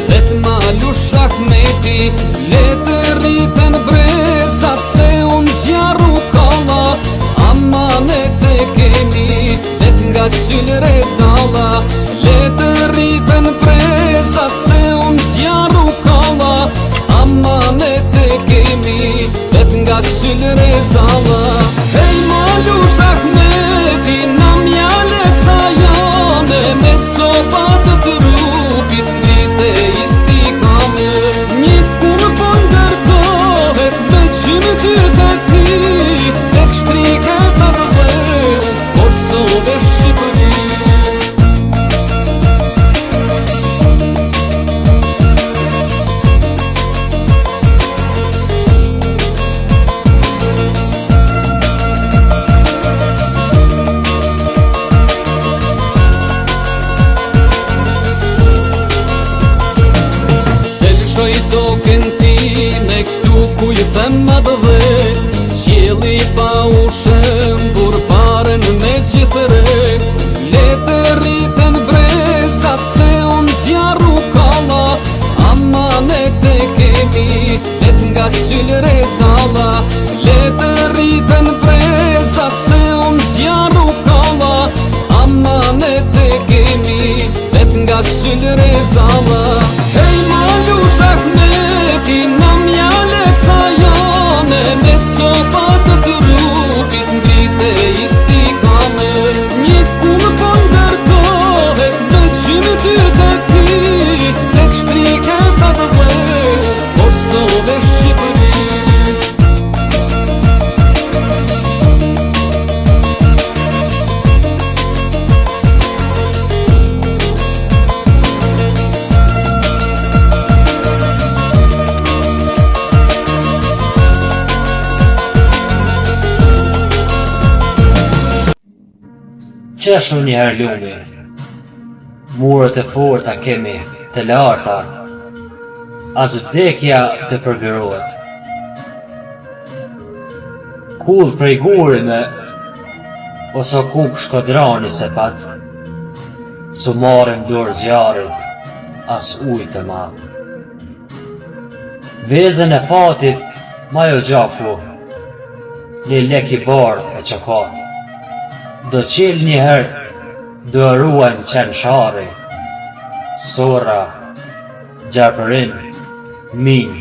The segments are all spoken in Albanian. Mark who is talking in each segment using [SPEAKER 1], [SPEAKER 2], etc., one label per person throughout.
[SPEAKER 1] Let ma lushak meti, le të rritën brezat, se unë zjarru kalla, amanet e kemi, let nga syllë rezalla. Le të rritën brezat, se unë zjarru kalla, amanet e kemi, let nga syllë rezalla. Hej ma lushak meti, na mjale sa jane, me copat të rrugit ngrite istikame. Një kumë po ndërtohet me qymë tyrë të ti, tek shtriket atë dhe Kosovë Shqipëri. Qjeli pa ushem, burparen me gjithëre. Le të rritën brezat, se unë zjarru kalla, amanet e kemi, let nga syllë rezalla. Le të rritën brezat, se unë zjarru kalla, amanet e kemi, let nga syllë rezalla. Hej ma lushak meti, na mjale sa jane, me copat të rrugit ngrite istikame. Një kumë po ndërtohet me qymë tyrë të ti, tek shtriket atë dhe Kosovë Shqipëri.
[SPEAKER 2] Qeshëm njëherë lumi, murët e forta kemi të larta, as vdekja të përgërohet. Kull prej gurime, ose kuk shkodrani se pat, su marim dorë zjarit, as ujtë të ma. Vezën e fatit, ma jo gjaku, një lek i bardh e qokat. Do qel njëherë, do ruajnë qenë shari, sora, gjarpërim, minj,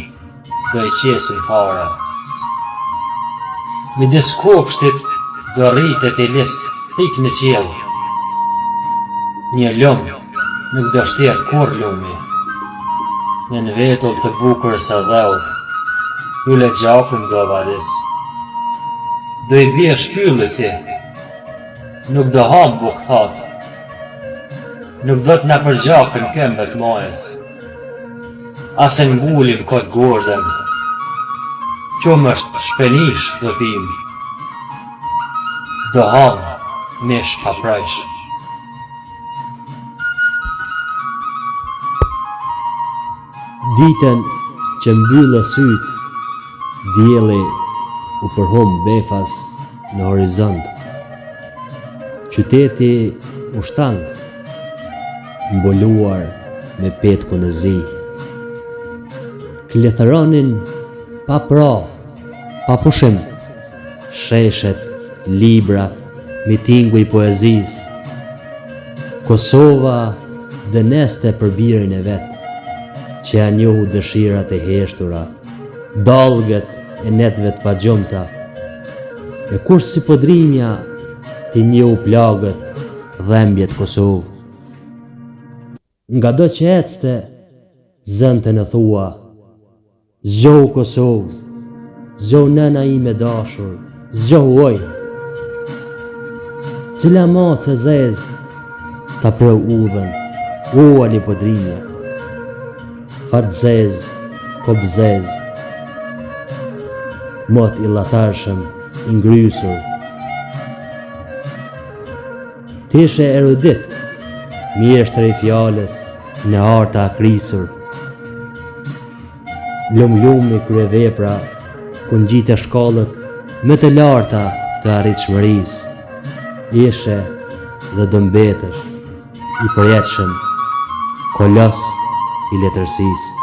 [SPEAKER 2] do i qesin fare. Midis kopshtit, do rritet i lis thik në qel. Një lum, nuk do shtirë kur lumi, në vetull të bukurës e dheut, jule gjakun do varis. Do i bje shpyllit ti, nuk do ham buk thot, nuk do t'na përgjakën këmbët majës, asë ngullim këtë gordën, qumë është shpenish do pim, do ham mish pa prejsh.
[SPEAKER 3] Ditën që mbyllë syt, dielli u përhom befas në horizont. Qyteti u shtang, mbuluar me petku në zi. Kletëronin pa pra, pa pushim, sheshet, librat, mitingu i poezis. Kosova dëneste për birin e vetë, që ja njohu dëshirat e heshtura, dalgët e netve të pagjumta, e kur si podrinja ti njohu plagët, dhembjet Kosovë. Nga do që ecte, zënte në thua, zgjohu Kosovë, zgjohu nëna ime dashur, zgjohu oj. Cila matë se zezë, ta preu udhën, ua një podrinja. Fat zezë, kop zezë, mot i latarshëm, i ngrysur. Tishe erudit, mjeshtër i fjales, në arta akrisur. Lum-lumi krye vepra, ku ngjite shkallët më të larta të arritshmërisë. Ishe dhe dëmbetesh, i përjetshëm, kolos i letërsisë.